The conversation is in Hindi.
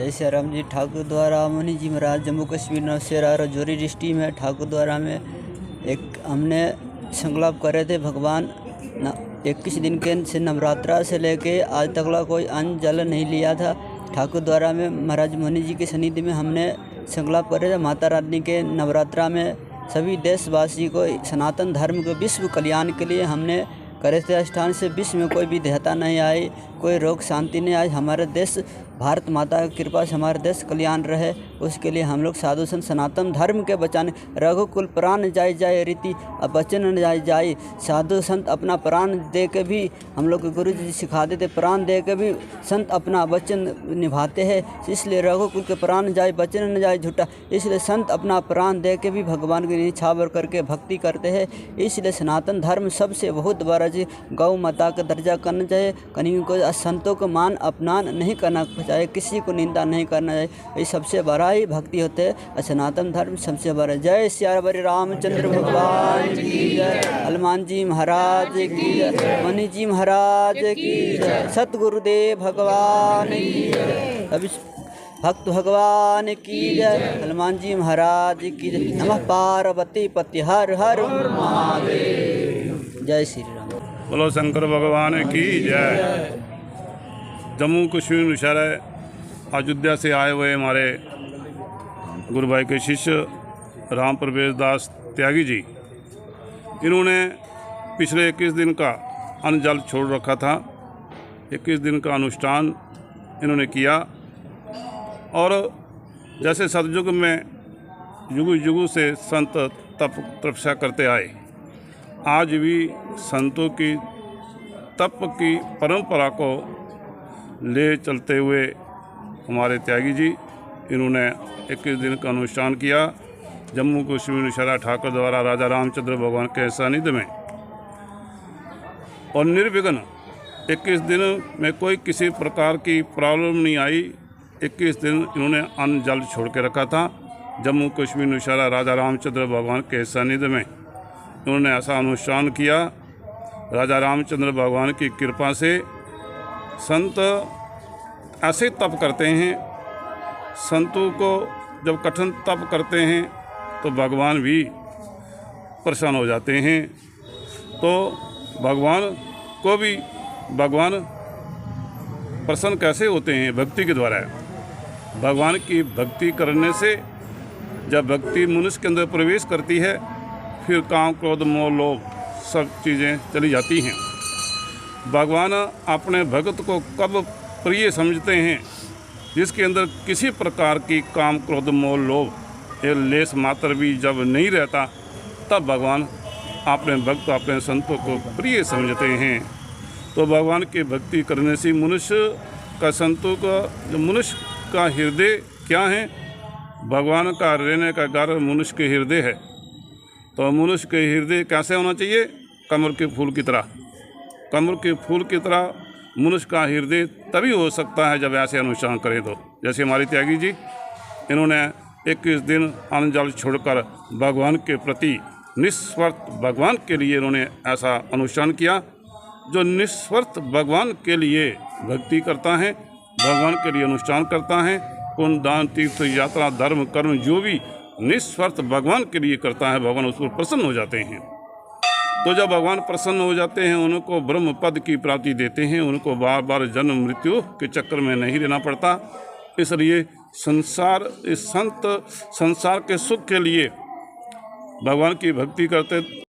जय श्री राम जी। ठाकुर द्वारा मुनि जी महाराज जम्मू कश्मीर नौशेरा राजौरी डिस्ट्रिक्ट में ठाकुर द्वारा में एक हमने संकल्प करे थे। भगवान 21 दिन के से नवरात्रा से लेके आज तकला कोई अन्न जल नहीं लिया था। ठाकुर द्वारा में महाराज मुनि जी के सन्निधि में हमने संकल्प करे थे। माता रानी के नवरात्रा में सभी देशवासी को सनातन धर्म के विश्व कल्याण के लिए हमने करे थे। स्थान से विश्व में कोई भी देहता नहीं आई, कोई रोग शांति नहीं आई। हमारे देश भारत माता की कृपा से हमारे देश कल्याण रहे, उसके लिए हम लोग साधु संत सनातन धर्म के बचाने रघुकुल प्राण जाय जाय रीति वचन न जाय जाय। साधु संत अपना प्राण दे के भी हम लोग के गुरु जी सिखाते थे, प्राण दे के भी संत अपना वचन निभाते हैं। इसलिए रघुकुल के प्राण जाय वचन न जाय झूठा, इसलिए संत अपना प्राण दे के भी भगवान की निछावर करके भक्ति करते हैं। इसलिए सनातन धर्म सबसे बहुत बड़ा जी गौ माता का दर्जा करना चाहिए। कहीं को संतों को मान अपमान नहीं करना चाहिए, किसी को निंदा नहीं करना चाहिए। ये सबसे बड़ा ही भक्ति होते है। सनातन धर्म सबसे बड़ा। जय श्री रामचंद्र भगवान की जय, हनुमान जी महाराज की जय, मुनि जी महाराज की जय, सतगुरुदेव भगवान की जय, अभी भक्त भगवान की जय, हनुमान जी महाराज की जय। नमः पार्वती पति हर हर महादेव। जय श्री राम। बोलो शंकर भगवान की जय। जम्मू कश्मीर नौशेरा अयोध्या से आए हुए हमारे गुरु भाई के शिष्य राम प्रवेश दास त्यागी जी, इन्होंने पिछले 21 दिन का अन्न जल छोड़ रखा था। 21 दिन का अनुष्ठान इन्होंने किया और जैसे सतयुग में युग युग से संत तपस्या करते आए, आज भी संतों की तप की परंपरा को ले चलते हुए हमारे त्यागी जी, इन्होंने 21 दिन का अनुष्ठान किया जम्मू कश्मीर नौशेरा ठाकुर द्वारा राजा रामचंद्र भगवान के सानिध्य में। और निर्विघ्न 21 दिन में कोई किसी प्रकार की प्रॉब्लम नहीं आई। 21 दिन इन्होंने अन्न जल छोड़ के रखा था जम्मू कश्मीर नौशेरा राजा रामचंद्र भगवान के सानिध्य में। उन्होंने ऐसा अनुष्ठान किया। राजा रामचंद्र भगवान की कृपा से संत ऐसे तप करते हैं। संतों को जब कठिन तप करते हैं तो भगवान भी प्रसन्न हो जाते हैं। तो भगवान को भी भगवान प्रसन्न कैसे होते हैं? भक्ति के द्वारा। भगवान की भक्ति करने से जब भक्ति मनुष्य के अंदर प्रवेश करती है, फिर काम क्रोध मोह लोभ सब चीज़ें चली जाती हैं। भगवान अपने भक्त को कब प्रिय समझते हैं? जिसके अंदर किसी प्रकार की काम क्रोध मोह लोभ ये लेस मात्र भी जब नहीं रहता, तब भगवान अपने भक्त अपने संतों को प्रिय समझते हैं। तो भगवान की भक्ति करने से मनुष्य का संतों का जो मनुष्य का हृदय क्या है? भगवान का रहने का घर मनुष्य के हृदय है। तो मनुष्य के हृदय कैसे होना चाहिए? कमल के फूल की तरह। कमल के फूल की तरह मनुष्य का हृदय तभी हो सकता है जब ऐसे अनुष्ठान करें। तो जैसे हमारे त्यागी जी, इन्होंने 21 दिन अन्न जल छोड़कर भगवान के प्रति निस्वार्थ भगवान के लिए इन्होंने ऐसा अनुष्ठान किया। जो निस्वार्थ भगवान के लिए भक्ति करता है, भगवान के लिए अनुष्ठान करता है, पुण्य दान तीर्थ यात्रा धर्म कर्म जो भी निस्वार्थ भगवान के लिए करता है, भगवान उस पर प्रसन्न हो जाते हैं। तो जब भगवान प्रसन्न हो जाते हैं, उनको ब्रह्म पद की प्राप्ति देते हैं। उनको बार बार जन्म मृत्यु के चक्कर में नहीं रहना पड़ता। इसलिए संसार के सुख के लिए भगवान की भक्ति करते